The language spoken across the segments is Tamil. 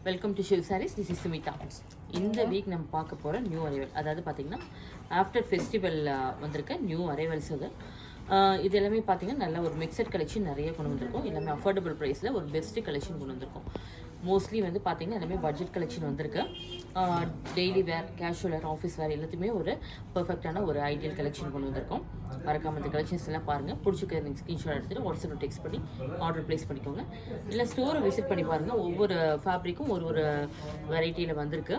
Welcome to Shiv saris. This is Sumitha. இந்த வீக் நம்ம பார்க்க போகிற நியூ அரைவல், அதாவது பார்த்திங்கன்னா ஆஃப்டர் ஃபெஸ்டிவல் வந்திருக்க நியூ அரைவல்ஸ் இது எல்லாமே பார்த்திங்கன்னா நல்ல ஒரு மிக்சட் கலெக்ஷன் நிறைய கொண்டு வந்திருக்கோம். எல்லாமே அஃபோர்டபுள் ப்ரைஸில் ஒரு பெஸ்ட்டு கலெக்ஷன் கொண்டு வந்திருக்கோம். மோஸ்ட்லி வந்து பார்த்திங்கன்னா எல்லாமே பட்ஜெட் கலெக்ஷன் வந்திருக்கு. டெய்லி வேர், கேஷுவல் வேர், ஆஃபீஸ் வேர் எல்லாத்தையுமே ஒரு பர்ஃபெக்டான ஒரு ஐடியல் கலெக்ஷன் கொண்டு வந்திருக்கோம். மறக்காம இந்த கலெக்ஷன்ஸ் எல்லாம் பாருங்கள். பிடிச்சிக்க நீங்கள் ஸ்க்ரீன்ஷாட் எடுத்துகிட்டு வாட்ஸ்அப்பில் டெக்ஸ்ட் பண்ணி ஆர்டர் ப்ளேஸ் பண்ணிக்கோங்க. இல்லை ஸ்டோரை விசிட் பண்ணி பாருங்கள். ஒவ்வொரு ஃபேப்ரிக்கும் ஒரு வெரைட்டியில் வந்திருக்கு.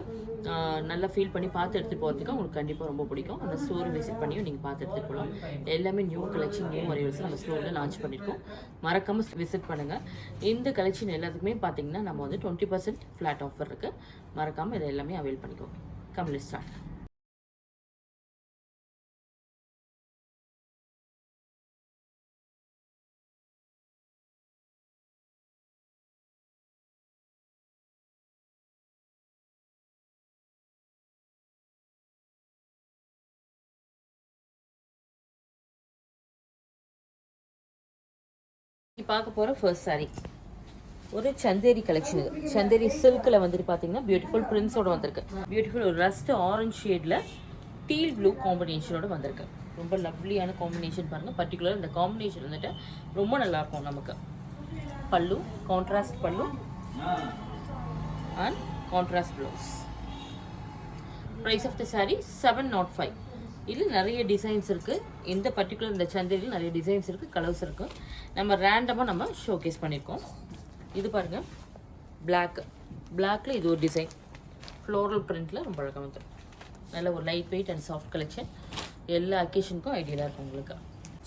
நல்லா ஃபீல் பண்ணி பார்த்து எடுத்துகிட்டு போகிறதுக்கு உங்களுக்கு கண்டிப்பாக ரொம்ப பிடிக்கும். அந்த ஸ்டோரை விசிட் பண்ணியும் நீங்கள் பார்த்து எடுத்துகிட்டு போகலாம். எல்லாமே நியூ கலெக்ஷன், நியூ அரைவல்ஸ் நம்ம ஸ்டோரில் லான்ச் பண்ணியிருக்கோம். மறக்காமல் விசிட் பண்ணுங்கள். இந்த கலெக்ஷன் எல்லாத்துக்குமே பார்த்தீங்கன்னா நம்ம 20% ஃப்ளாட் ஆஃபர் இருக்குது. மறக்காமல் இதை எல்லாமே அவைல் பண்ணிக்கோங்க. Come let's start. பார்க்க போகிற ஃபர்ஸ்ட் சாரீ ஒரு சந்தேரி கலெக்ஷன். இது சந்தேரி சில்கில் வந்துட்டு பார்த்தீங்கன்னா பியூட்டிஃபுல் பிரிண்ட்ஸோடு வந்திருக்கு. பியூட்டிஃபுல் ஒரு ரஸ்ட் ஆரஞ்ச் ஷேடில் டீல் ப்ளூ காம்பினேஷனோடு வந்திருக்கு. ரொம்ப லவ்லியான காம்பினேஷன் பாருங்கள். பர்டிகுலர் இந்த காம்பினேஷன் வந்துட்டு ரொம்ப நல்லாயிருக்கும். நமக்கு பல்லு, கான்ட்ராஸ்ட் பல்லு and contrast blouse. Price of the sari 705. இதில் நிறைய டிசைன்ஸ் இருக்குது. இந்த பர்டிகுலர் இந்த சந்தேரியில் நிறைய டிசைன்ஸ் இருக்குது, கலர்ஸ் இருக்குது. நம்ம ரேண்டமாக நம்ம ஷோகேஸ் பண்ணியிருக்கோம். இது பாருங்கள், பிளாக்ல இது ஒரு டிசைன் ஃப்ளோரல் பிரிண்டில் ரொம்ப அழகாக வந்து நல்ல ஒரு light weight and soft collection. எல்லா அக்கேஷனுக்கும் ஐடியலாக இருக்கும் உங்களுக்கு.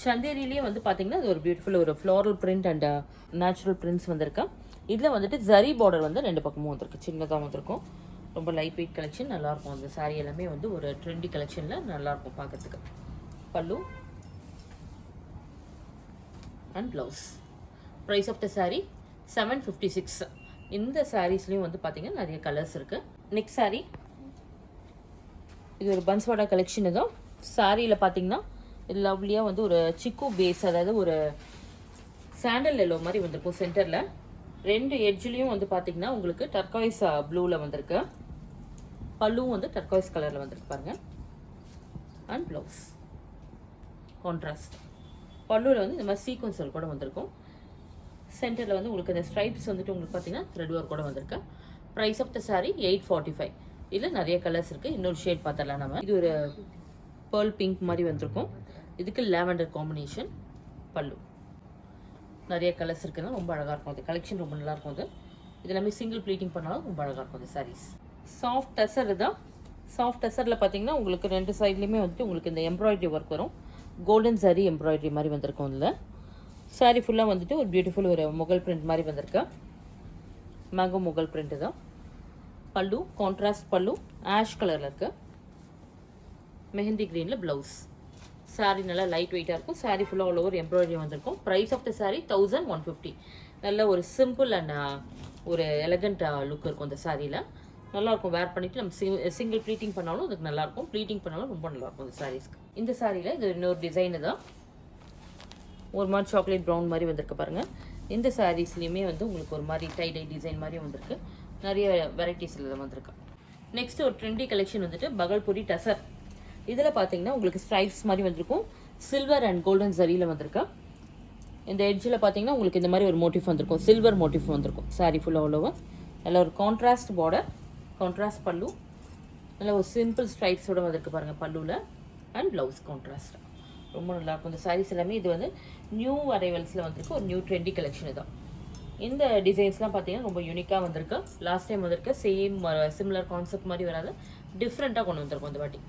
சந்தேரியிலேயே வந்து பார்த்தீங்கன்னா அது ஒரு பியூட்டிஃபுல் ஒரு floral print and natural prints வந்திருக்கு. இதில் வந்துட்டு ஜரி பார்டர் வந்து ரெண்டு பக்கமும் வந்திருக்கு, சின்னதாக வந்திருக்கும். ரொம்ப லைட் வெயிட் கலெக்ஷன், நல்லாயிருக்கும். அந்த சாரீ எல்லாமே வந்து ஒரு ட்ரெண்டி கலெக்ஷனில் நல்லாயிருக்கும் பார்க்கறதுக்கு. Pallu and blouse. Price of the sari 756. இந்த சாரீஸ்லேயும் வந்து பார்த்தீங்கன்னா நிறைய கலர்ஸ் இருக்குது. நெக்ஸ்ட் சாரீ இது ஒரு பன்ஸ்வாடா கலெக்ஷன். தான் சாரியில் பார்த்தீங்கன்னா இது லவ்லியாக வந்து ஒரு சிக்கு பேஸ், அதாவது ஒரு சாண்டல் எல்லோ மாதிரி வந்திருக்கும். சென்டரில் ரெண்டு எட்ஜ்லேயும் வந்து பார்த்தீங்கன்னா உங்களுக்கு டர்காய்ஸ் ப்ளூவில் வந்திருக்கு. பல்லுவும் வந்து டர்காய்ஸ் கலரில் வந்திருக்கு பாருங்கள். And blouse contrast. பல்லுவில் வந்து இந்த மாதிரி சீக்வன்ஸில் கூட வந்திருக்கும். சென்டரில் வந்து உங்களுக்கு இந்த ஸ்ட்ரைப்ஸ் வந்துட்டு உங்களுக்கு பார்த்தீங்கன்னா த்ரெட் ஒர்க் கூட வந்திருக்கு. Price of the sari 845. இதில் நிறைய கலர்ஸ் இருக்குது. இன்னொரு ஷேட் பார்த்தலாம் நம்ம. இது ஒரு பேர்ல் பிங்க் மாதிரி வந்திருக்கும். இதுக்கு லேவெண்டர் காம்பினேஷன். பல்லு நிறைய கலர்ஸ் இருக்குதுன்னா ரொம்ப அழகாக இருக்கும். அது கலெக்ஷன் ரொம்ப நல்லாயிருக்கும். அது இது எல்லாமே சிங்கிள் ப்ளீட்டிங் பண்ணாலும் ரொம்ப அழகாக இருக்கும். அந்த சாரீஸ் சாஃப்ட் டசர் தான். சாஃப்ட் டசரில் பார்த்தீங்கன்னா உங்களுக்கு ரெண்டு சைட்லேயுமே வந்துட்டு உங்களுக்கு இந்த எம்ப்ராய்டரி ஒர்க் வரும். கோல்டன் சாரீ எம்ப்ராய்டரி மாதிரி வந்திருக்கும். இதில் சாரீ ஃபுல்லாக வந்துட்டு ஒரு பியூட்டிஃபுல் ஒரு முகல் பிரிண்ட் மாதிரி வந்திருக்கு. மேங்கோ முகல் பிரிண்ட் தான். பல்லு கான்ட்ராஸ்ட் பல்லு ஆஷ் கலரில் இருக்குது. மெஹந்தி க்ரீனில் ப்ளவுஸ். சாரீ நல்லா லைட் வெயிட்டாக இருக்கும். சாரீ ஃபுல்லாக ஆல் ஓவர் எம்ப்ராய்டரி வந்திருக்கும். Price of the sari 1150. நல்ல ஒரு சிம்பிள் அண்ட் ஒரு எலகண்ட் லுக் இருக்கும் இந்த சாரியில். நல்லாயிருக்கும். வேர் பண்ணிவிட்டு நம்ம சிங்கிள் ப்ளீட்டிங் பண்ணாலும் அதுக்கு நல்லாயிருக்கும். ப்ளீட்டிங் பண்ணாலும் ரொம்ப நல்லாயிருக்கும் இந்த சாரீஸ்க்கு. இந்த சாரியில் இது இன்னொரு டிசைனு தான். ஒரு மாதிரி சாக்லேட் ப்ரௌன் மாதிரி வந்திருக்கு பாருங்கள். இந்த சாரீஸ்லேயுமே வந்து உங்களுக்கு ஒரு மாதிரி டைடை டிசைன் மாதிரியும் வந்திருக்கு. நிறைய வெரைட்டிஸில் வந்திருக்கு. நெக்ஸ்ட் ஒரு ட்ரெண்டி கலெக்ஷன் வந்துட்டு பகல்புரி டசர். இதில் பார்த்தீங்கன்னா உங்களுக்கு ஸ்ட்ரைப்ஸ் மாதிரி வந்திருக்கும். சில்வர் அண்ட் கோல்டன் ஜரியில் வந்திருக்கு. இந்த எட்ஜில் பார்த்தீங்கன்னா உங்களுக்கு இந்த மாதிரி ஒரு மோட்டிஃப் வந்திருக்கும். சில்வர் மோட்டிஃப் வந்திருக்கும். சாரீ ஃபுல்லாக அவ்வளோவா நல்ல ஒரு கான்ட்ராஸ்ட் பார்டர், கான்ட்ராஸ்ட் பல்லு, நல்ல ஒரு சிம்பிள் ஸ்ட்ரைப்ஸோடு வந்திருக்கு பாருங்கள் பல்லுவில். And blouse contrast. ரொம்ப நல்லாயிருக்கும். இந்த சாரீஸ் எல்லாமே இது வந்து நியூ அரைவல்ஸில் வந்திருக்கு. ஒரு நியூ ட்ரெண்டி கலெக்ஷன் தான். இந்த டிசைன்ஸ்லாம் பார்த்தீங்கன்னா ரொம்ப யூனிக்காக வந்திருக்கு. லாஸ்ட் டைம் வந்திருக்கு சேம் சிமிலர் கான்செப்ட் மாதிரி வராது, டிஃப்ரெண்ட்டாக கொண்டு வந்திருக்கும் இந்த வாட்டி.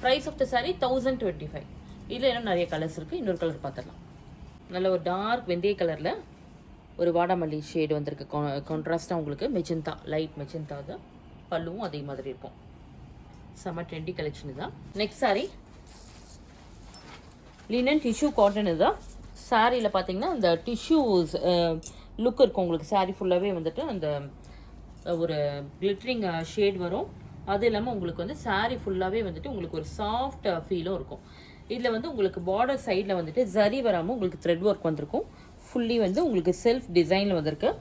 Price of the sari 1025. இதில் இன்னும் நிறைய கலர்ஸ் இருக்குது. இன்னொரு கலர் பார்த்துடலாம். நல்ல ஒரு டார்க் வெந்தய கலரில் ஒரு வாடாமல்லி ஷேடு வந்திருக்கு. கான்ட்ராஸ்ட்டாக உங்களுக்கு மெஜந்தா, லைட் மெஜந்தா தான். பல்லுவும் அதே மாதிரி இருக்கும். செம்ம ட்ரெண்டி கலெக்ஷன் தான். Next sari linen tissue cotton. இதுதான் சாரியில் பார்த்தீங்கன்னா அந்த டிஷ்யூஸ் லுக் இருக்கும் உங்களுக்கு. சாரீ ஃபுல்லாகவே வந்துட்டு அந்த ஒரு கிளிட்டரிங் ஷேட் வரும். அது இல்லாமல் உங்களுக்கு வந்து சாரீ ஃபுல்லாகவே வந்துட்டு உங்களுக்கு ஒரு சாஃப்ட் ஃபீலும் இருக்கும். இதில் வந்து உங்களுக்கு பார்டர் சைடில் வந்துட்டு ஜரி வராமல் உங்களுக்கு த்ரெட் ஒர்க் வந்திருக்கும். ஃபுல்லி வந்து உங்களுக்கு செல்ஃப் டிசைனில் வந்திருக்கு.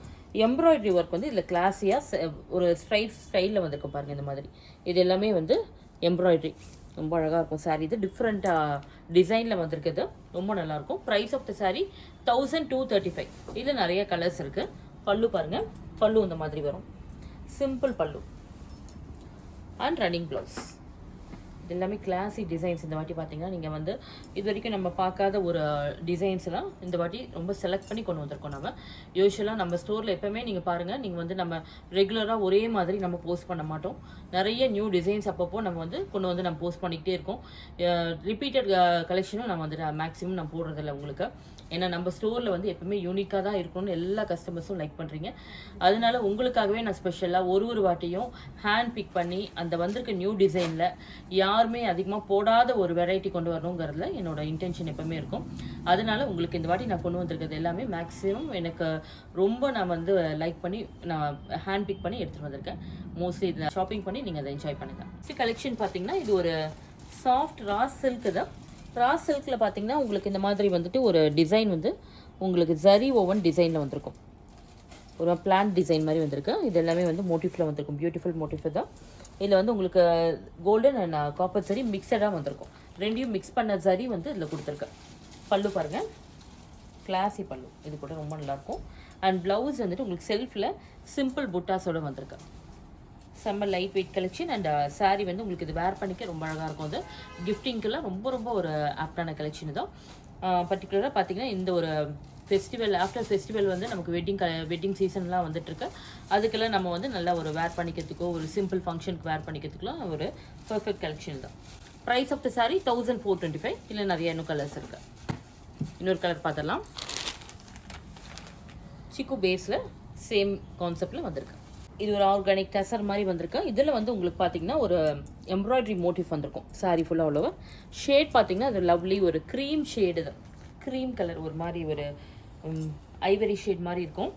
எம்ப்ராய்டரி ஒர்க் வந்து இதில் கிளாஸியாக ஒரு ஸ்டைலில் வந்திருக்கும் பாருங்கள். இந்த மாதிரி இது எல்லாமே வந்து எம்ப்ராய்டரி ரொம்ப அழகாக இருக்கும். சாரீ இது டிஃப்ரெண்ட்டாக டிசைனில் வந்திருக்குது, ரொம்ப நல்லாயிருக்கும். Price of the sari 1235. இதில் நிறைய கலர்ஸ் இருக்குது. பல்லு பாருங்கள், பல்லு இந்த மாதிரி வரும், சிம்பிள் பல்லு அண்ட் ரன்னிங் ப்ளவுஸ். இது எல்லாமே கிளாசி டிசைன்ஸ். இந்த வாட்டி பார்த்தீங்கன்னா நீங்கள் வந்து இது வரைக்கும் நம்ம பார்க்காத ஒரு டிசைன்ஸ்லாம் இந்த வாட்டி ரொம்ப செலக்ட் பண்ணி கொண்டு வந்திருக்கோம். நம்ம யூஸ்வலாக நம்ம ஸ்டோரில் எப்போவுமே நீங்கள் பாருங்கள், நீங்கள் வந்து நம்ம ரெகுலராக ஒரே மாதிரி நம்ம போஸ்ட் பண்ண மாட்டோம். நிறைய நியூ டிசைன்ஸ் அப்பப்போ நம்ம வந்து கொண்டு வந்து நம்ம போஸ்ட் பண்ணிக்கிட்டே இருக்கோம். ரிப்பீட்டட் கலெக்ஷனும் நம்ம வந்து மேக்ஸிமம் நம்ம போடுறதில்ல உங்களுக்கு. ஏன்னா நம்ம ஸ்டோரில் வந்து எப்பவுமே யூனிக்காக தான் இருக்கணும்னு எல்லா கஸ்டமர்ஸும் லைக் பண்ணுறீங்க. அதனால உங்களுக்காகவே நான் ஸ்பெஷலாக ஒரு வாட்டியும் ஹேண்ட் பிக் பண்ணி அந்த வந்திருக்க நியூ டிசைனில் யாருமே அதிகமாக போடாத ஒரு வெரைட்டி கொண்டு வரணுங்கிறதுல என்னோட இன்டென்ஷன் எப்பவுமே இருக்கும். அதனால உங்களுக்கு இந்த வாட்டி நான் கொண்டு வந்திருக்கிறது எல்லாமே மேக்ஸிமம் எனக்கு ரொம்ப நான் வந்து லைக் பண்ணி நான் ஹேண்ட் பிக் பண்ணி எடுத்துகிட்டு வந்திருக்கேன். மோஸ்ட்லி இதை ஷாப்பிங் பண்ணி நீங்கள் அதை என்ஜாய் பண்ணுங்கள். நெக்ஸ்ட் கலெக்ஷன் பார்த்தீங்கன்னா இது ஒரு சாஃப்ட் ரா சில்க் தான். ரா சில்கில் பார்த்தீங்கன்னா உங்களுக்கு இந்த மாதிரி வந்துட்டு ஒரு டிசைன் வந்து உங்களுக்கு ஜரி ஓவன் டிசைனில் வந்திருக்கும். ஒரு பிளான் டிசைன் மாதிரி வந்திருக்கு. இது எல்லாமே வந்து மோட்டிஃபில் வந்திருக்கும், பியூட்டிஃபுல் மோட்டிஃப் தான். இதில் வந்து உங்களுக்கு கோல்டன் அண்ட் காப்பர் சரி மிக்சடாக வந்திருக்கும். ரெண்டையும் மிக்ஸ் பண்ண சரி வந்து இதில் கொடுத்துருக்கு. பல்லு பாருங்கள், கிளாசி பல்லு, இது கூட ரொம்ப நல்லாயிருக்கும். அண்ட் ப்ளவுஸ் வந்துட்டு உங்களுக்கு செல்ஃபில் சிம்பிள் புட்டாஸோடு வந்திருக்கு. செம்ம light weight collection. And sari வந்து உங்களுக்கு இது வேர் பண்ணிக்க ரொம்ப அழகாக இருக்கும். அது கிஃப்டிங்க்கெல்லாம் ரொம்ப ஒரு ஆப்டான கலெக்ஷன் தான். பர்டிகுலராக பார்த்தீங்கன்னா இந்த ஒரு ஃபெஸ்டிவல் ஆஃப்டர் ஃபெஸ்டிவல் வந்து நமக்கு வெட்டிங் சீசன்லாம் வந்துட்டுருக்கு. அதுக்கெல்லாம் நம்ம வந்து நல்லா ஒரு வேர் பண்ணிக்கிறதுக்கோ ஒரு சிம்பிள் ஃபங்க்ஷனுக்கு வேர் பண்ணிக்கிறதுக்குலாம் ஒரு பர்ஃபெக்ட் கலெக்ஷன் தான். Price of the sari 1425. இல்லை நிறைய இன்னும் கலர்ஸ் இருக்குது. இன்னொரு கலர் பார்த்துடலாம். சிக்கு பேஸில் சேம் கான்செப்டில் வந்திருக்கு. இது ஒரு ஆர்கானிக் டசர் மாதிரி வந்திருக்கு. இதில் வந்து உங்களுக்கு பார்த்தீங்கன்னா ஒரு எம்ப்ராய்டரி மோட்டிவ் வந்திருக்கும். சாரீ ஃபுல்லாக அவ்வளோவா. ஷேட் பார்த்தீங்கன்னா அது லவ்லி ஒரு க்ரீம் ஷேடு தான், க்ரீம் கலர் ஒரு மாதிரி ஒரு ஐவரி ஷேட் மாதிரி இருக்கும்.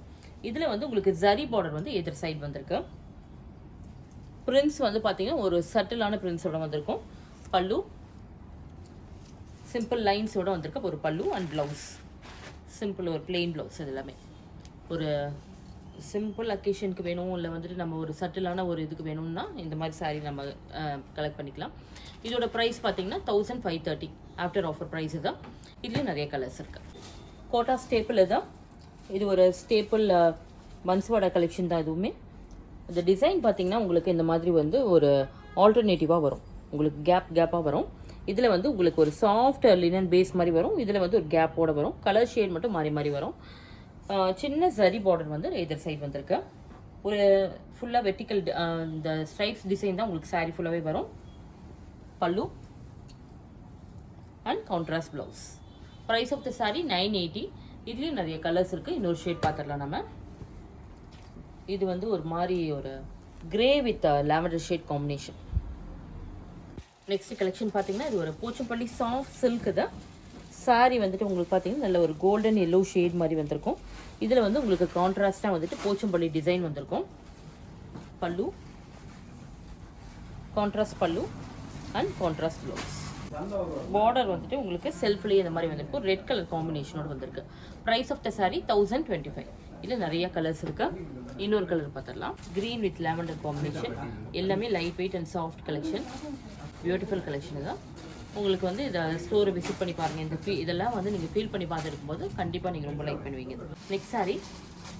இதில் வந்து உங்களுக்கு ஜரி பார்டர் வந்து எதிர் சைடு வந்திருக்கு. பிரிண்ட்ஸ் வந்து பார்த்தீங்கன்னா ஒரு சட்டிலான பிரிண்ட்ஸோட வந்திருக்கும். பல்லு சிம்பிள் லைன்ஸோட வந்திருக்கு ஒரு பல்லு அண்ட் ப்ளவுஸ் சிம்பிள் ஒரு பிளெயின் ப்ளவுஸ். இது எல்லாமே ஒரு சிம்பிள் அக்கேஷனுக்கு வேணும், இல்லை வந்துட்டு நம்ம ஒரு சட்டிலான ஒரு இதுக்கு வேணும்னா இந்த மாதிரி சாரீ நம்ம கலெக்ட் பண்ணிக்கலாம். இதோட ப்ரைஸ் பார்த்தீங்கன்னா 1530 ஆஃப்டர் ஆஃபர் ப்ரைஸ் தான். இதுலேயும் நிறைய கலர்ஸ் இருக்குது. கோட்டா ஸ்டேப்பிள் தான். இது ஒரு ஸ்டேப்பிள் மன்ஸ்வாடா கலெக்ஷன் தான். இதுவுமே இந்த டிசைன் பார்த்தீங்கன்னா உங்களுக்கு இந்த மாதிரி வந்து ஒரு ஆல்டர்னேட்டிவாக வரும், உங்களுக்கு கேப்பாக வரும். இதில் வந்து உங்களுக்கு ஒரு சாஃப்ட் லினன் பேஸ் மாதிரி வரும். இதில் வந்து ஒரு கேப்போட வரும். கலர் ஷேட் மட்டும் மாறி வரும். சின்ன சரி பார்டர் வந்து எதிர் சைடு வந்திருக்கு. ஒரு ஃபுல்லாக வெர்டிக்கல் இந்த ஸ்ட்ரைப்ஸ் டிசைன் தான் உங்களுக்கு சாரீ ஃபுல்லாகவே வரும். Pallu and contrast blouse. Price of the sari 980. இதுலேயும் நிறைய கலர்ஸ் இருக்குது. இன்னொரு ஷேட் பார்த்துடலாம் நம்ம. இது வந்து ஒரு மாதிரி ஒரு grey with lavender shade combination. Next collection பார்த்தீங்கன்னா இது ஒரு போச்சம்பள்ளி சாஃப்ட் சில்க் தான். சாரீ வந்துட்டு உங்களுக்கு பார்த்தீங்கன்னா நல்ல ஒரு கோல்டன் எல்லோ ஷேட் மாதிரி வந்திருக்கும். இதில் வந்து உங்களுக்கு கான்ட்ராஸ்டாக வந்துட்டு போச்சம்பள்ளி டிசைன் வந்திருக்கும். பல்லு கான்ட்ராஸ்ட் பல்லு அண்ட் கான்ட்ராஸ்ட் ப்ளவுஸ். பார்டர் வந்துட்டு உங்களுக்கு செல்ஃப்லேயே இந்த மாதிரி வந்திருக்கும். ரெட் கலர் காம்பினேஷனோடு வந்திருக்கு. Price of the sari 1025. இதில் நிறைய கலர்ஸ் இருக்குது. இன்னொரு கலர் பார்த்துடலாம். Green with lavender combination. எல்லாமே light weight and soft collection, beautiful collection தான். உங்களுக்கு வந்து இதை ஸ்டோரை விசிட் பண்ணி பாருங்கள். இந்த இதெல்லாம் வந்து நீங்கள் ஃபீல் பண்ணி பார்த்துருக்கும்போது கண்டிப்பாக நீங்கள் ரொம்ப லைக் பண்ணுவீங்க. நெக்ஸ்ட் சாரீ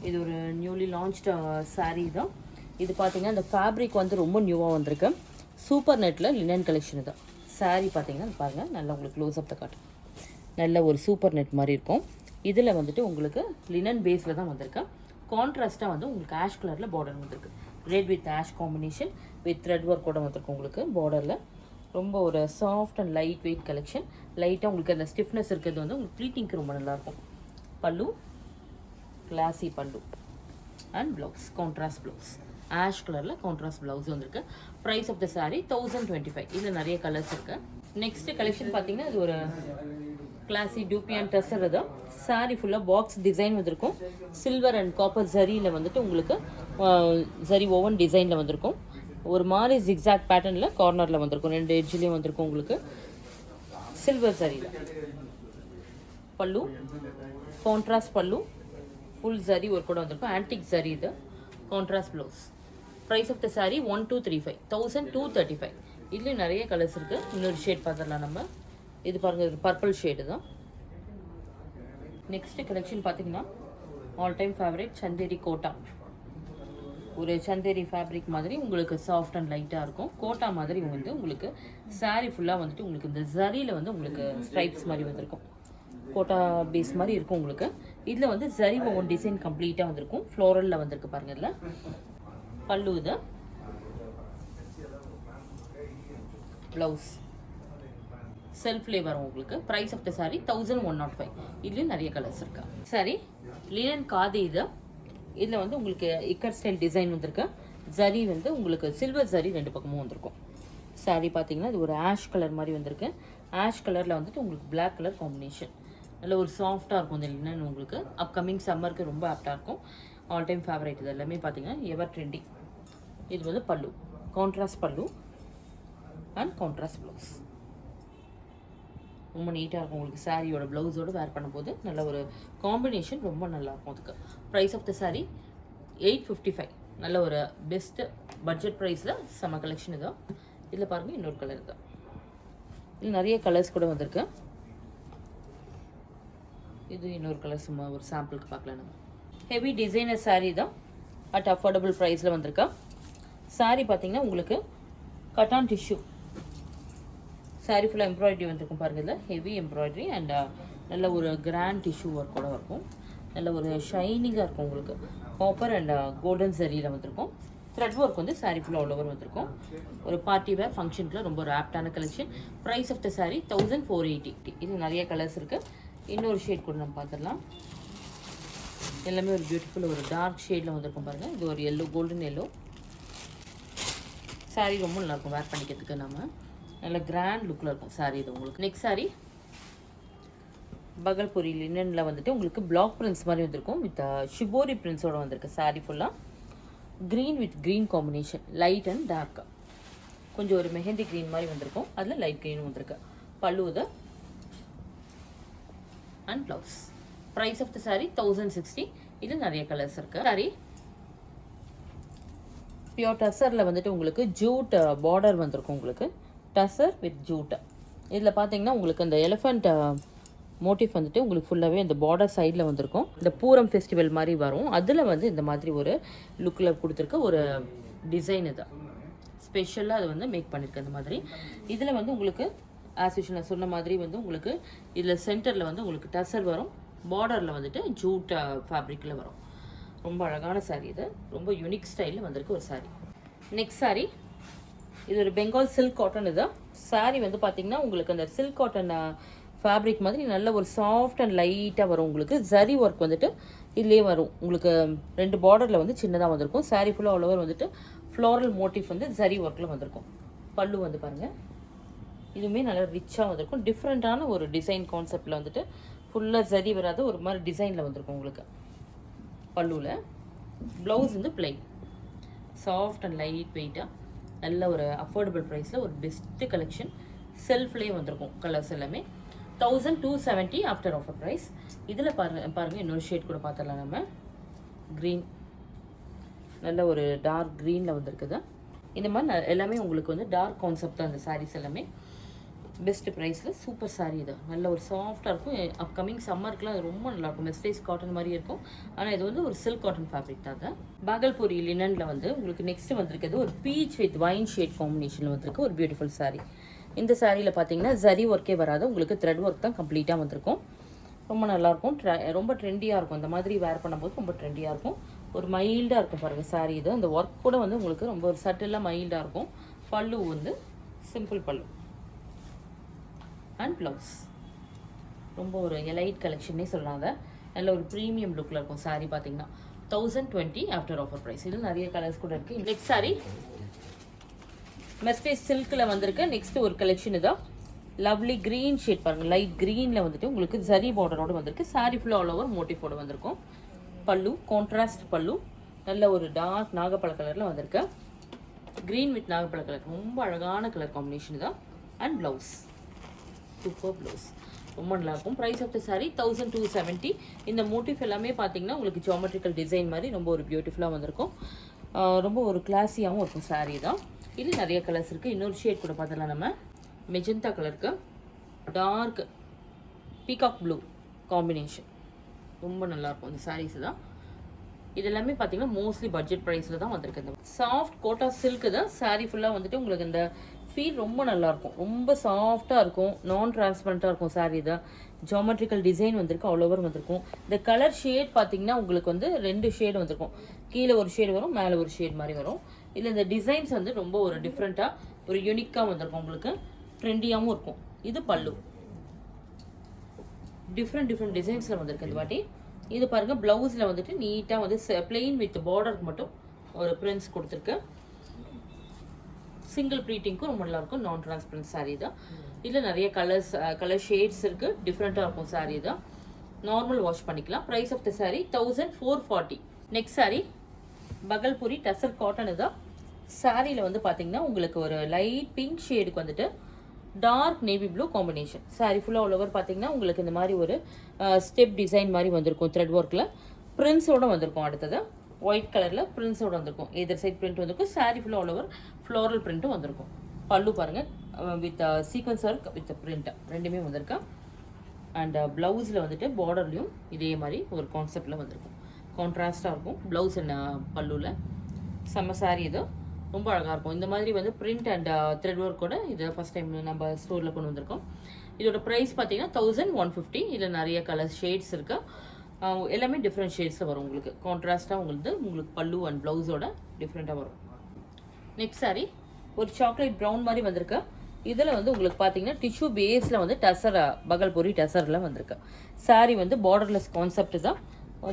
இது ஒரு நியூலி லான்ச்டு சாரீ தான். இது பார்த்தீங்கன்னா இந்த ஃபேப்ரிக் வந்து ரொம்ப நியூவாக வந்திருக்கு. சூப்பர் நெட்டில் லினன் கலெக்ஷன் தான். சாரீ பார்த்தீங்கன்னா பாருங்கள், நல்லா உங்களுக்கு க்ளோஸ் அப் த காட்டு, நல்ல ஒரு சூப்பர் நெட் மாதிரி இருக்கும். இதில் வந்துட்டு உங்களுக்கு லினன் பேஸில் தான் வந்திருக்கு. கான்ட்ராஸ்ட்டாக வந்து உங்களுக்கு ஆஷ் கலரில் பார்டர் வந்திருக்கு. Red with ash combination with thread work கூட வந்திருக்கு உங்களுக்கு பார்டரில். ரொம்ப ஒரு soft and light weight collection. லைட்டாக உங்களுக்கு அந்த ஸ்டிஃப்னஸ் இருக்கிறது வந்து உங்களுக்கு ப்ளீட்டிங்க்கு ரொம்ப நல்லாயிருக்கும். Pallu classy pallu and blouse contrast blouse. Ash கலரில் கான்ட்ராஸ்ட் ப்ளவுஸ் வந்திருக்கு. Price of the sari 1025. இதில் நிறைய கலர்ஸ் இருக்குது. நெக்ஸ்ட் கலெக்ஷன் பார்த்தீங்கன்னா இது ஒரு கிளாசி டூப்பியான் டெசர் தான். சாரீ ஃபுல்லாக பாக்ஸ் டிசைன் வந்திருக்கும். சில்வர் அண்ட் காப்பர் ஜரியில் வந்துட்டு உங்களுக்கு ஜரி ஓவன் டிசைனில் வந்திருக்கும். ஒரு மாதிரி ஜிக்ஸாக் பேட்டர்னில் கார்னரில் வந்திருக்கும். 2 எட்ஜ்லேயும் வந்திருக்கும் உங்களுக்கு சில்வர் சரியில். பல்லு கான்ட்ராஸ்ட் பல்லு ஃபுல் ஜரி ஒர்க் கூட வந்திருக்கும். ஆன்டிக் ஜரி இது. Contrast blouse. Price of the sari 1235, 1235. இதுலேயும் நிறைய கலர்ஸ் இருக்குது. இன்னொரு ஷேட் பார்த்துடலாம் நம்ம. இது பாருங்கள், இது பர்பிள் ஷேடு தான். நெக்ஸ்ட் கலெக்ஷன் பார்த்தீங்கன்னா all time favourite Chanderi Kota. ஒரு சந்தேரி ஃபேப்ரிக் மாதிரி உங்களுக்கு சாஃப்ட் அண்ட் லைட்டாக இருக்கும். கோட்டா மாதிரி வந்து உங்களுக்கு சாரீ ஃபுல்லாக வந்துட்டு உங்களுக்கு இந்த ஜரியில் வந்து உங்களுக்கு ஸ்ட்ரைப்ஸ் மாதிரி வந்திருக்கும். கோட்டா பேஸ் மாதிரி இருக்கும் உங்களுக்கு. இதில் வந்து ஜரி ஒவ்வொரு டிசைன் கம்ப்ளீட்டாக வந்திருக்கும். ஃப்ளோரலில் வந்திருக்கு பாருங்க. இதில் பல்லு இது. ப்ளவுஸ் செல்ஃப்லேயே வரும் உங்களுக்கு. Price of the sari 1105. இதுலேயும் நிறைய கலர்ஸ் இருக்கா. சாரி லினன் காதி இது. இதில் வந்து உங்களுக்கு இக்கட் ஸ்டைல் டிசைன் வந்திருக்கு. ஜரி வந்து உங்களுக்கு சில்வர் ஜரி ரெண்டு பக்கமும் வந்திருக்கும். சாரீ பார்த்தீங்கன்னா இது ஒரு ஆஷ் கலர் மாதிரி வந்திருக்கு. ஆஷ் கலரில் வந்துட்டு உங்களுக்கு பிளாக் கலர் காம்பினேஷன். நல்ல ஒரு சாஃப்டாக இருக்கும் இந்த லினன். உங்களுக்கு அப்கமிங் சம்மருக்கு ரொம்ப ஆப்டாக இருக்கும். All time favourite. இது எல்லாமே பார்த்தீங்கன்னா எவர் ட்ரெண்டிங். இது வந்து பல்லு, கான்ட்ராஸ்ட் பல்லு அண்ட் கான்ட்ராஸ்ட் ப்ளவுஸ். ரொம்ப நீட்டாக இருக்கும் உங்களுக்கு. சாரியோட ப்ளவுஸோடு வேர் பண்ணும்போது நல்ல ஒரு காம்பினேஷன் ரொம்ப நல்லாயிருக்கும். அதுக்கு ப்ரைஸ் ஆஃப் த சாரீ 855. நல்ல ஒரு பெஸ்ட்டு பட்ஜெட் ப்ரைஸில் செம்ம கலெக்ஷன் இதுதான். இதில் பாருங்கள் இன்னொரு கலர் தான். இதில் நிறைய கலர்ஸ் கூட வந்திருக்கு. இது இன்னொரு கலர் சும்மா ஒரு சாம்பிளுக்கு பார்க்கலாம் நம்ம. ஹெவி டிசைனர் சாரீ தான். அட் அஃபோர்டபுள் ப்ரைஸில் வந்திருக்கா. சாரீ பார்த்தீங்கன்னா உங்களுக்கு கட்டான் டிஷ்யூ. சாரீ ஃபுல்லாக எம்ப்ராய்டரி வந்திருக்கும் பாருங்கள். இதில் ஹெவி எம்ப்ராய்டரி அண்ட் நல்ல ஒரு கிராண்ட் டிஷ்யூ ஒர்க் கூட இருக்கும். நல்ல ஒரு ஷைனிங்காக இருக்கும் உங்களுக்கு. காப்பர் அண்ட் கோல்டன் ஜரியில் வந்திருக்கும். த்ரெட் ஒர்க் வந்து சாரீ ஃபுல்லாக ஆல் ஓவர் வந்திருக்கும். ஒரு பார்ட்டி வேர் ஃபங்க்ஷனுக்குலாம் ரொம்ப ஒரு ஆப்டான collection. Price of the saree 1480. இது நிறைய கலர்ஸ் இருக்குது. இன்னொரு ஷேட் கூட நம்ம பார்த்துடலாம். எல்லாமே ஒரு பியூட்டிஃபுல் ஒரு டார்க் ஷேடில் வந்திருக்கும் பாருங்கள். இது ஒரு எல்லோ, கோல்டன் எல்லோ. சாரீ ரொம்ப நல்லாயிருக்கும் வேர் பண்ணிக்கிறதுக்கு. நம்ம நல்ல கிராண்ட் லுக்கில் இருக்கும் சாரீ இது உங்களுக்கு. நெக்ஸ்ட் சாரீ பகல்புரி லினனில் வந்துட்டு உங்களுக்கு பிளாக் பிரிண்ட்ஸ் மாதிரி வந்திருக்கும். வித் ஷிபோரி பிரிண்ட்ஸோட வந்திருக்கு. சாரீ ஃபுல்லாக green with green combination. Light and dark. கொஞ்சம் ஒரு மெஹந்தி க்ரீன் மாதிரி வந்திருக்கும். அதில் லைட் க்ரீனும் வந்திருக்கு. பல்லு இது and blouse. Price of the sari 1060. இது நிறைய கலர்ஸ் இருக்குது. சாரீ பியோர் டசரில் வந்துட்டு உங்களுக்கு ஜூட் பார்டர் வந்திருக்கும் உங்களுக்கு. Tussar with jute. இதில் பார்த்தீங்கன்னா உங்களுக்கு இந்த எலிஃபண்ட் மோட்டிவ் வந்துட்டு உங்களுக்கு ஃபுல்லாகவே இந்த பார்டர் சைடில் வந்திருக்கும். இந்த பூரம் ஃபெஸ்டிவல் மாதிரி வரும். அதில் வந்து இந்த மாதிரி ஒரு லுக்கில் கொடுத்துருக்க ஒரு டிசைன். இது ஸ்பெஷலாக அது வந்து மேக் பண்ணியிருக்கு அந்த மாதிரி. இதில் வந்து உங்களுக்கு ஆஸ் யூஷுவல் நான் சொன்ன மாதிரி வந்து உங்களுக்கு இதில் சென்டரில் வந்து உங்களுக்கு டசர் வரும். பார்டரில் வந்துட்டு ஜூட் ஃபேப்ரிக்கில் வரும். ரொம்ப அழகான சாரீ இது. ரொம்ப யூனிக் ஸ்டைலில் வந்திருக்கு ஒரு சாரீ. நெக்ஸ்ட் சாரீ இது ஒரு பெங்கால் சில்க் காட்டன். இது சாரீ வந்து பார்த்தீங்கன்னா உங்களுக்கு அந்த சில்க் காட்டன் ஃபேப்ரிக் மாதிரி நல்ல ஒரு சாஃப்ட் அண்ட் லைட்டாக வரும் உங்களுக்கு. ஜரி ஒர்க் வந்துட்டு இதுலேயே வரும் உங்களுக்கு. ரெண்டு பார்டரில் வந்து சின்னதாக வந்திருக்கும். சாரீ ஃபுல்லாக ஆல் ஓவர் வந்துட்டு ஃப்ளோரல் மோட்டிவ் வந்து ஜரி ஒர்க்கில் வந்திருக்கும். பல்லு வந்து பாருங்கள். இதுவுமே நல்லா ரிச்சாக வந்திருக்கும். டிஃப்ரெண்ட்டான ஒரு டிசைன் கான்செப்டில் வந்துட்டு ஃபுல்லாக ஜரி வராத ஒரு மாதிரி டிசைனில் வந்திருக்கும் உங்களுக்கு. பல்லுவில் ப்ளவுஸ் வந்து பிளைன். சாஃப்ட் அண்ட் லைட் வெயிட்டாக நல்ல ஒரு அஃபோர்டபுள் ப்ரைஸில் ஒரு பெஸ்ட்டு கலெக்ஷன். செல்ஃப்லேயே வந்திருக்கும் கலர்ஸ் எல்லாமே. 1270 ஆஃப்டர் ஆஃபர் ப்ரைஸ். இதில் பாருங்கள் இன்னொரு ஷேட் கூட பார்த்துடலாம் நம்ம. க்ரீன், நல்ல ஒரு டார்க் க்ரீனில் வந்திருக்குது. இந்த மாதிரி எல்லாமே உங்களுக்கு வந்து டார்க் கான்செப்ட் தான் இந்த சாரீஸ் எல்லாமே. பெஸ்ட் ப்ரைஸில் சூப்பர் சாரீ இது. நல்ல ஒரு சாஃப்டாக இருக்கும். அப்கமிங் சம்மருக்குலாம் அது ரொம்ப நல்லாயிருக்கும். மெஸ்டேஜ் காட்டன் மாதிரி இருக்கும். ஆனால் இது வந்து ஒரு சில்க் காட்டன் ஃபேப்ரிக் தான். பாகல்பூரி லினனில் வந்து உங்களுக்கு நெக்ஸ்ட் வந்திருக்கிறது ஒரு பீச் வித் வைன் ஷேட் காம்பினேஷனில் வந்திருக்கு ஒரு பியூட்டிஃபுல் சாரீ. இந்த சாரியில் பார்த்தீங்கன்னா ஜரி ஒர்க்கே வராது உங்களுக்கு. த்ரெட் ஒர்க் தான் கம்ப்ளீட்டாக வந்திருக்கும். ரொம்ப நல்லாயிருக்கும். ரொம்ப ட்ரெண்டியாக இருக்கும். அந்த மாதிரி வேர் பண்ணும்போது ரொம்ப ட்ரெண்டியாக இருக்கும். ஒரு மைல்டாக இருக்கும் பாருங்கள் சாரீ இது. அந்த ஒர்க் கூட வந்து உங்களுக்கு ரொம்ப ஒரு சட்டிலாக மைல்டாக இருக்கும். பல்லு வந்து சிம்பிள் பல்லு அண்ட் ப்ளவுஸ். ரொம்ப ஒரு எலைட் கலெக்ஷனே சொல்கிறாங்க. நல்ல ஒரு ப்ரீமியம் லுக்கில் இருக்கும் சாரீ பார்த்தீங்கன்னா. 1020 ஆஃப்டர் ஆஃபர் ப்ரைஸ். இதில் நிறைய கலர்ஸ் கூட இருக்குது. நெக்ஸ்ட் சாரீ மெஸ்டேஜ் சில்கில் வந்திருக்கு. நெக்ஸ்ட் ஒரு கலெக்ஷன் இதான். லவ்லி க்ரீன் ஷேட் பாருங்கள். லைட் க்ரீனில் வந்துட்டு உங்களுக்கு ஜரி பார்டரோடு வந்திருக்கு. சாரீ ஃபுல்லாக ஆல் ஓவர் மோட்டிஃபோடு வந்திருக்கும். பல்லு கான்ட்ராஸ்ட் பல்லு. நல்ல ஒரு டார்க் நாகப்பழ கலரில் வந்திருக்கு. க்ரீன் வித் நாகப்பழ கலர். ரொம்ப அழகான கலர் காம்பினேஷன் தான். And blouse super blouse. ரொம்ப நல்லாயிருக்கும். Price of the saree 1270. இந்த மோட்டிவ் எல்லாமே பார்த்தீங்கன்னா உங்களுக்கு ஜியோமெட்ரிக்கல் டிசைன் மாதிரி ரொம்ப ஒரு பியூட்டிஃபுல்லாக வந்திருக்கும். ரொம்ப ஒரு கிளாஸியாகவும் இருக்கும் சாரீ தான். இது நிறைய கலர்ஸ் இருக்குது. இன்னொரு ஷேட் கூட பார்த்துலாம் நம்ம. மெஜந்தா கலருக்கு டார்க் பீகாக் ப்ளூ காம்பினேஷன் ரொம்ப நல்லாயிருக்கும் இந்த சாரீஸ் தான். இது எல்லாமே பார்த்தீங்கன்னா மோஸ்ட்லி பட்ஜெட் ப்ரைஸில் தான் வந்திருக்கு. இந்த சாஃப்ட் கோட்டா சில்க்கு தான் சாரீ ஃபுல்லாக வந்துட்டு உங்களுக்கு இந்த ஃபீல் ரொம்ப நல்லாயிருக்கும். ரொம்ப சாஃப்டாக இருக்கும், நான் டிரான்ஸ்பரண்ட்டாக இருக்கும் சாரீ தான். ஜியோமெட்ரிக்கல் டிசைன் வந்திருக்கு, ஆல் ஓவர் வந்திருக்கும். இந்த கலர் ஷேட் பார்த்தீங்கன்னா உங்களுக்கு வந்து 2 ஷேடு வந்திருக்கும். கீழே ஒரு ஷேடு வரும், மேலே ஒரு ஷேட் மாதிரி வரும். இல்லை இந்த டிசைன்ஸ் வந்து ரொம்ப ஒரு டிஃப்ரெண்ட்டாக ஒரு யூனிக்காக வந்திருக்கும், உங்களுக்கு ட்ரெண்டியாகவும் இருக்கும். இது பல்லு டிஃப்ரெண்ட் டிசைன்ஸில் வந்திருக்கு இந்த வாட்டி. இது பாருங்கள், ப்ளவுஸில் வந்துட்டு நீட்டாக வந்து பிளெயின் வித் பார்டருக்கு மட்டும் ஒரு பிரிண்ட்ஸ் கொடுத்துருக்கு. சிங்கிள் ப்ளீட்டிங்க்கும் ரொம்ப நல்லாயிருக்கும். நான் டிரான்ஸ்பரண்ட் சாரீ தான். இதில் நிறைய கலர் ஷேட்ஸ் இருக்குது, டிஃப்ரெண்ட்டாக இருக்கும் சாரீ தான். நார்மல் வாஷ் பண்ணிக்கலாம். Price of the saree 1440. Next saree Bhagalpuri tussar cotton தான். சாரியில் வந்து பார்த்தீங்கன்னா உங்களுக்கு ஒரு லைட் பிங்க் ஷேடுக்கு வந்துட்டு dark navy blue combination. Sari ஃபுல்லாக ஆல் ஓவர் பார்த்தீங்கன்னா உங்களுக்கு இந்த மாதிரி ஒரு ஸ்டெப் டிசைன் மாதிரி வந்திருக்கும். த்ரெட் ஒர்க்கில் பிரிண்ட்ஸோடு வந்திருக்கும். அடுத்தது ஒயிட் கலரில் பிரிண்ட்ஸோடு வந்திருக்கும். எதர் சைட் பிரிண்ட் வந்திருக்கும். சாரி ஃபுல்லாக ஆல் ஓவர் ஃப்ளோரல் பிரிண்ட்டும் வந்திருக்கும். பல்லு பாருங்கள், with sequins work with print ரெண்டுமே வந்திருக்கு. அண்ட் ப்ளவுஸில் வந்துட்டு பார்டர்லையும் இதே மாதிரி ஒரு கான்செப்டில் வந்திருக்கும். கான்ட்ராஸ்டாக இருக்கும் ப்ளவுஸ் அண்ட் பல்லுவில். செம்ம சாரி இது, ரொம்ப அழகாக இருக்கும். இந்த மாதிரி வந்து பிரிண்ட் அண்ட் த்ரெட் ஒர்க் கூட இது ஃபஸ்ட் டைம் நம்ம ஸ்டோரில் கொண்டு வந்திருக்கோம். இதோட ப்ரைஸ் பார்த்தீங்கன்னா 1150. இதில் நிறைய கலர் ஷேட்ஸ் இருக்குது. எல்லாமே டிஃப்ரெண்ட் ஷேட்ஸில் வரும் உங்களுக்கு. கான்ட்ராஸ்ட்டாக உங்களுக்கு பல்லு அண்ட் ப்ளவுஸோட டிஃப்ரெண்ட்டாக வரும். நெக்ஸ்ட் சாரி ஒரு சாக்லேட் ப்ரௌன் மாதிரி வந்திருக்கு. இதில் வந்து உங்களுக்கு பார்த்தீங்கன்னா டிஷ்யூ பேஸில் வந்து டசர் பகல்பூரி டசரில் வந்திருக்கு. சாரி வந்து பார்டர்லெஸ் கான்செப்ட் தான்.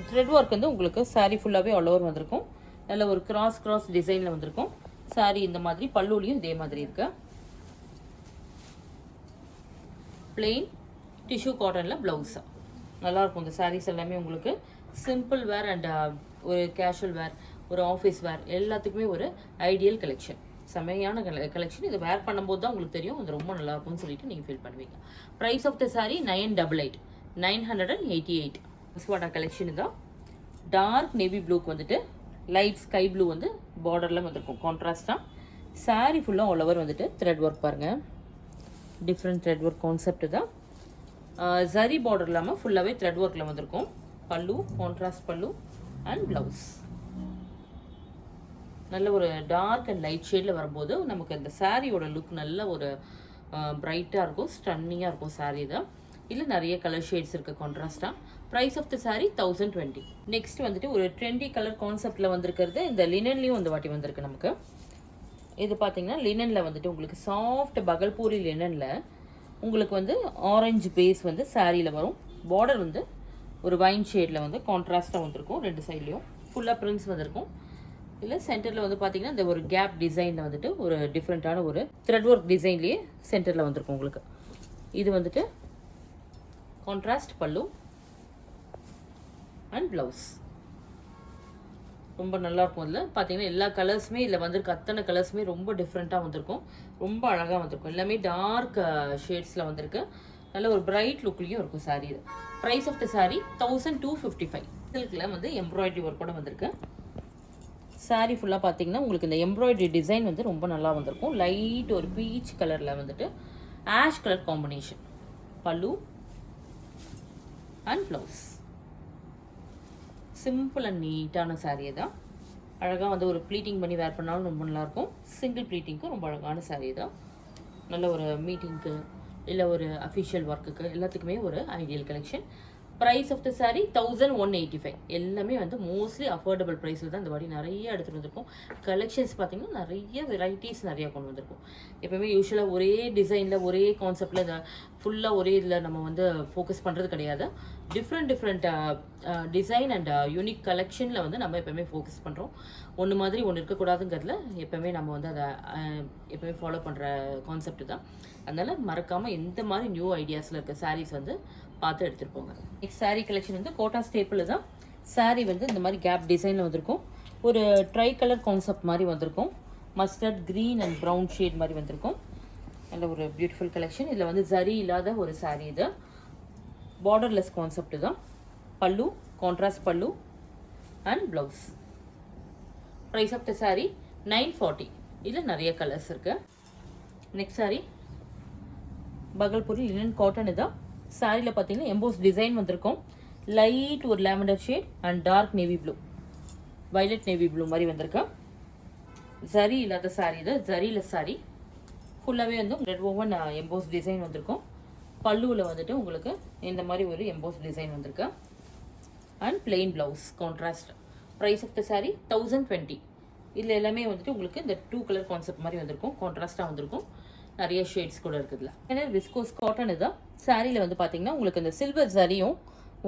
த்ரெட் ஒர்க் வந்து உங்களுக்கு சாரி ஃபுல்லாகவே ஆல் ஓவர் வந்திருக்கும். நல்ல ஒரு கிராஸ் டிசைனில் வந்திருக்கும். சாரி இந்த மாதிரி பல்லுலையும் இதே மாதிரி இருக்கு. பிளெயின் டிஷ்யூ காட்டனில் ப்ளவுஸா நல்லாயிருக்கும். இந்த சாரீஸ் எல்லாமே உங்களுக்கு சிம்பிள் வேர் அண்ட் ஒரு கேஷுவல் வேர், ஒரு ஆஃபீஸ் வேர் எல்லாத்துக்குமே ஒரு ஐடியல் கலெக்ஷன். செமையான கலெக்ஷன். இது வேர் பண்ணும்போது தான் உங்களுக்கு தெரியும் அது ரொம்ப நல்லாயிருக்கும்னு சொல்லிட்டு நீங்கள் ஃபீல் பண்ணுவீங்க. Price of the saree 988, 988. ஸ்வாட்டா கலெக்ஷன் தான். டார்க் நேவி ப்ளூக்கு வந்துட்டு லைட் ஸ்கை ப்ளூ வந்து பார்டரில் வந்திருக்கும் கான்ட்ராஸ்டாக. சாரீ ஃபுல்லாக ஆல் ஓவர் வந்துட்டு த்ரெட் ஒர்க் பாருங்கள், டிஃப்ரெண்ட் த்ரெட் ஒர்க் கான்செப்ட் தான். ஜரி பார்டர் இல்லாமல் ஃபுல்லாகவே த்ரெட் ஒர்க்கில் வந்திருக்கும். பல்லு கான்ட்ராஸ்ட் பல்லு அண்ட் ப்ளவுஸ் நல்ல ஒரு டார்க் அண்ட் லைட் ஷேடில் வரும்போது நமக்கு அந்த சாரியோட லுக் நல்ல ஒரு பிரைட்டாக இருக்கும், ஸ்டன்னிங்காக இருக்கும் சாரீ தான். இல்லை நிறைய கலர் ஷேட்ஸ் இருக்குது கான்ட்ராஸ்டாக. Price of the sari 1020. Next வந்துட்டு ஒரு ட்ரெண்டி கலர் கான்செப்டில் வந்திருக்கிறது இந்த லினன்லேயும் இந்த வாட்டி வந்திருக்கு நமக்கு. இது பார்த்தீங்கன்னா லினனில் வந்துட்டு உங்களுக்கு சாஃப்ட் பகல்பூரி லினனில் உங்களுக்கு வந்து ஆரஞ்சு பேஸ் வந்து சாரியில் வரும். பார்டர் வந்து ஒரு வைன் ஷேடில் வந்து கான்ட்ராஸ்ட்டாக வந்திருக்கும். 2 சைட்லேயும் ஃபுல்லாக பிரிண்ட்ஸ் வந்திருக்கும். இல்லை சென்டரில் வந்து பார்த்தீங்கன்னா இந்த ஒரு கேப் டிசைனில் வந்துட்டு ஒரு டிஃப்ரெண்ட்டான ஒரு த்ரெட் ஒர்க் டிசைன்லேயே சென்டரில் வந்திருக்கும் உங்களுக்கு. இது வந்துட்டு கான்ட்ராஸ்ட் பல்லு அண்ட் ப்ளவுஸ் ரொம்ப நல்லாயிருக்கும். இதில் பார்த்தீங்கன்னா எல்லா கலர்ஸுமே இதில் வந்திருக்கு. அத்தனை கலர்ஸுமே ரொம்ப டிஃப்ரெண்ட்டாக வந்திருக்கும், ரொம்ப அழகாக வந்திருக்கும். எல்லாமே டார்க் ஷேட்ஸில் வந்திருக்கு. நல்ல ஒரு பிரைட் லுக்லேயும் இருக்கும் சாரீ. இது ப்ரைஸ் ஆஃப் த சாரீ 1255. சில்கில் வந்து எம்ப்ராய்டரி ஒர்க்கோட வந்திருக்கு. சாரீ ஃபுல்லாக பார்த்தீங்கன்னா உங்களுக்கு இந்த எம்ப்ராய்டரி டிசைன் வந்து ரொம்ப நல்லா வந்திருக்கும். லைட் ஒரு பீச் கலரில் வந்துட்டு ஆஷ் கலர் காம்பினேஷன். பல்லு அண்ட் ப்ளவுஸ் சிம்பிள் அண்ட் நீட்டான சாரியை தான். அழகாக வந்து ஒரு ப்ளீட்டிங் பண்ணி வேர் பண்ணாலும் ரொம்ப நல்லாயிருக்கும். சிங்கிள் ப்ளீட்டிங்க்கும் ரொம்ப அழகான சாரீ தான். நல்ல ஒரு மீட்டிங்க்கு இல்லை ஒரு அஃபிஷியல் ஒர்க்குக்கு எல்லாத்துக்குமே ஒரு ideal collection. Price of the sari 1185. எல்லாமே வந்து மோஸ்ட்லி அஃபோர்டபுள் ப்ரைஸில் தான் இந்த வாட்டி நிறைய எடுத்துகிட்டு வந்திருக்கும். கலெக்ஷன்ஸ் பார்த்திங்கன்னா நிறைய வெரைட்டிஸ் நிறையா கொண்டு வந்திருக்கும். எப்போவுமே யூஸ்வலாக ஒரே டிசைனில் ஒரே கான்செப்டில் இந்த ஃபுல்லாக ஒரே இதில் நம்ம வந்து ஃபோக்கஸ் பண்ணுறது கிடையாது. டிஃப்ரெண்ட் டிசைன் அண்ட் யூனிக் கலெக்ஷனில் வந்து நம்ம எப்போவுமே ஃபோக்கஸ் பண்ணுறோம். ஒன்று மாதிரி ஒன்று இருக்கக்கூடாதுங்கிறதுல எப்போவுமே நம்ம வந்து அதை எப்போவுமே ஃபாலோ பண்ணுற கான்செப்ட் தான். அதனால் மறக்காமல் எந்த மாதிரி நியூ ஐடியாஸில் இருக்க சாரீஸ் வந்து பார்த்து எடுத்துகிட்டு போங்க. நெக்ஸ்ட் சாரீ கலெக்ஷன் வந்து கோட்டா ஸ்டேப்பிள் தான். சாரீ வந்து இந்த மாதிரி கேப் டிசைனில் வந்திருக்கும். ஒரு ட்ரை கலர் கான்செப்ட் மாதிரி வந்திருக்கும். Mustard green and brown shade மாதிரி வந்திருக்கும். நல்ல ஒரு பியூட்டிஃபுல் கலெக்ஷன். இதில் வந்து ஜரி இல்லாத ஒரு சாரீ. இது பார்டர்லெஸ் கான்செப்ட் தான். பல்லு கான்ட்ராஸ்ட் பல்லு and blouse. Price of the saree 940. இதில் நிறைய கலர்ஸ் இருக்குது. Next saree Bhagalpuri linen cotton. இதுதான் சாரியில் பார்த்தீங்கன்னா எம்போஸ் டிசைன் வந்திருக்கும். லைட் ஒரு lavender shade and dark navy blue, violet navy blue மாதிரி வந்திருக்கு. ஜரி இல்லாத சாரீ இது, ஜரியில் சாரீ. ஃபுல்லாகவே வந்து ரெட் ஓவன் எம்போஸ் டிசைன் வந்திருக்கும். பல்லுவில் வந்துட்டு உங்களுக்கு இந்த மாதிரி ஒரு எம்போஸ் டிசைன் வந்திருக்கு and plain blouse contrast. Price of the sari 1020. இதில் எல்லாமே வந்துட்டு உங்களுக்கு இந்த 2 கலர் கான்செப்ட் மாதிரி வந்திருக்கும், கான்ட்ராஸ்டாக வந்திருக்கும். நிறைய ஷேட்ஸ் கூட இருக்குதுல. ஏன்னா விஸ்கோஸ் காட்டன் இதுதான். சாரியில் வந்து பார்த்தீங்கன்னா உங்களுக்கு இந்த சில்வர் சரியும்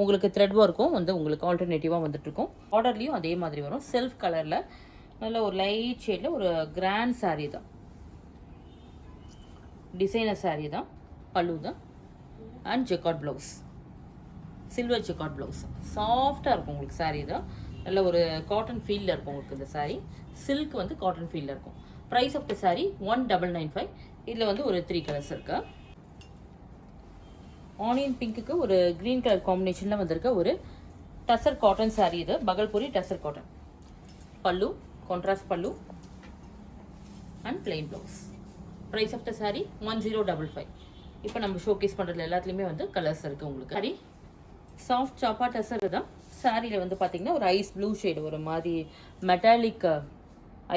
உங்களுக்கு த்ரெட் ஒர்க்கும் வந்து உங்களுக்கு ஆல்டர்னேட்டிவாக வந்துட்டு இருக்கும். ஆர்டர்லேயும் அதே மாதிரி வரும். செல்ஃப் கலரில் நல்ல ஒரு லைட் ஷேடில் ஒரு கிராண்ட் சாரீ தான், டிசைனர் சாரீ தான். பல்லு தான் and jacquard blouse, silver jacquard blouse. சாஃப்டாக இருக்கும் உங்களுக்கு சாரீ தான். நல்ல ஒரு காட்டன் ஃபீல்டில் இருக்கும் உங்களுக்கு இந்த சாரீ. சில்க் வந்து காட்டன் ஃபீல்டில் இருக்கும். Price of the sari 1995. இதில் வந்து ஒரு 3 கலர்ஸ் இருக்கு. ஆனியன் பிங்க்குக்கு ஒரு க்ரீன் கலர் காம்பினேஷனில் வந்திருக்க ஒரு டசர் காட்டன் சாரீ இது. பகல்பூரி டசர் காட்டன். பல்லு கான்ட்ராஸ்ட் பல்லு and plain blouse. Price of the sari 1055. இப்போ நம்ம ஷோகேஸ் பண்ணுறதுல எல்லாத்துலேயுமே வந்து கலர்ஸ் இருக்குது உங்களுக்கு. சாரி சாஃப்ட் சாப்பா டசர் தான். சாரியில் வந்து பார்த்தீங்கன்னா ஒரு ஐஸ் ப்ளூ ஷேடு, ஒரு மாதிரி மெட்டாலிக்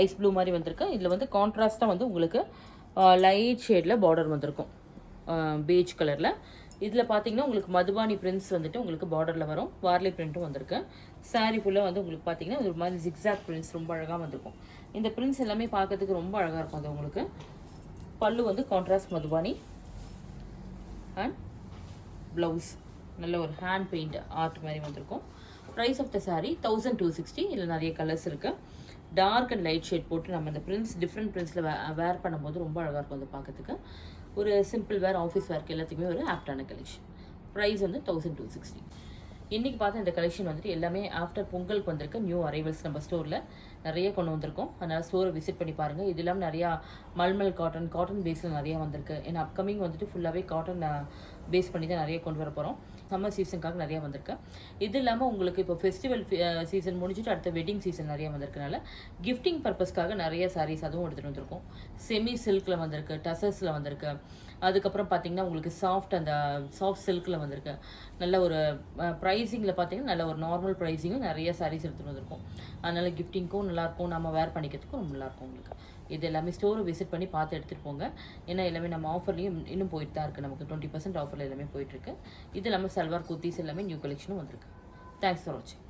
ஐஸ் ப்ளூ மாதிரி வந்திருக்கு. இதில் வந்து கான்ட்ராஸ்ட்டாக வந்து உங்களுக்கு லைட் ஷேடில் பார்டர் வந்திருக்கும், பேஜ் கலரில். இதில் பார்த்தீங்கன்னா உங்களுக்கு மதுபானி பிரிண்ட்ஸ் வந்துட்டு உங்களுக்கு பார்டரில் வரும். வார்லி பிரிண்ட்டும் வந்திருக்கு. சாரீ ஃபுல்லாக வந்து உங்களுக்கு பார்த்தீங்கன்னா ஒரு மாதிரி ஜிக்ஸாக் பிரிண்ட்ஸ் ரொம்ப அழகாக வந்திருக்கும். இந்த பிரிண்ட்ஸ் எல்லாமே பார்க்கறதுக்கு ரொம்ப அழகாக இருக்கும். அது உங்களுக்கு பல்லு வந்து கான்ட்ராஸ்ட் மதுபானி அண்ட் ப்ளவுஸ் நல்ல ஒரு ஹேண்ட் பெயிண்ட் ஆர்ட் மாதிரி வந்திருக்கும். Price of the sari 1260. இதில் நிறைய கலர்ஸ் இருக்குது. டார்க் அண்ட் லைட் ஷேட் போட்டு நம்ம இந்த பிரிண்ட்ஸ் டிஃப்ரெண்ட் பிரிண்ட்ஸில் வேர் பண்ணும்போது ரொம்ப அழகாக இருக்கும் அது பார்க்கறதுக்கு. ஒரு சிம்பிள் வேர், ஆஃபீஸ் வேர்க்கு எல்லாத்துக்குமே ஒரு ஆப்டான கலெக்ஷன். ப்ரைஸ் வந்து 1260. இன்றைக்கி பார்த்த இந்த கலெக்ஷன் வந்துட்டு எல்லாமே ஆஃப்டர் பொங்கலுக்கு வந்திருக்க நியூ அரைவல்ஸ். நம்ம ஸ்டோரில் நிறைய கொண்டு வந்திருக்கோம். அதனால் ஸ்டோரை விசிட் பண்ணி பாருங்கள். இது இல்லாமல் நிறையா மல்மல் காட்டன் பேஸில் நிறையா வந்திருக்கு. ஏன்னா அப்கமிங் வந்துட்டு ஃபுல்லாகவே காட்டன் பேஸ் பண்ணி தான் நிறைய கொண்டு வர போகிறோம். சம்மர் சீசனுக்காக நிறையா வந்திருக்கு. இது இல்லாமல் உங்களுக்கு இப்போ ஃபெஸ்டிவல் சீசன் முடிச்சுட்டு அடுத்த வெட்டிங் சீசன் நிறையா வந்திருக்கனால கிஃப்டிங் பர்பஸ்க்காக நிறைய சாரீஸ் அதுவும் எடுத்துகிட்டு வந்திருக்கோம். செமி சில்கில் வந்திருக்கு, டசர்ஸில் வந்திருக்கு. அதுக்கப்புறம் பார்த்தீங்கன்னா உங்களுக்கு சாஃப்ட் சில்கில் வந்திருக்கு. நல்ல ஒரு ப்ரைஸிங்கில் பார்த்தீங்கன்னா நல்ல ஒரு நார்மல் ப்ரைஸிங்கும் நிறைய சாரீஸ் எடுத்துகிட்டு வந்திருக்கும். அதனால் கிஃப்டிங்க்கும் நல்லாயிருக்கும், நம்ம வேர் பண்ணிக்கிறதுக்கும் ரொம்ப நல்லாயிருக்கும் உங்களுக்கு. இது எல்லாமே ஸ்டோரை விசிட் பண்ணி பார்த்து எடுத்துகிட்டு போங்க. ஏன்னா எல்லாமே நம்ம ஆஃபர்லேயும் இன்னும் போயிட்டு தான் இருக்குது. நமக்கு 20% ஆஃபரில் எல்லாமே போயிட்டுருக்கு. இது இல்லாமல் சல்வார் குர்த்திஸ் எல்லாமே நியூ கலெக்ஷனும் வந்திருக்கு. தேங்க்ஸ் ஃபார் வாட்சிங்.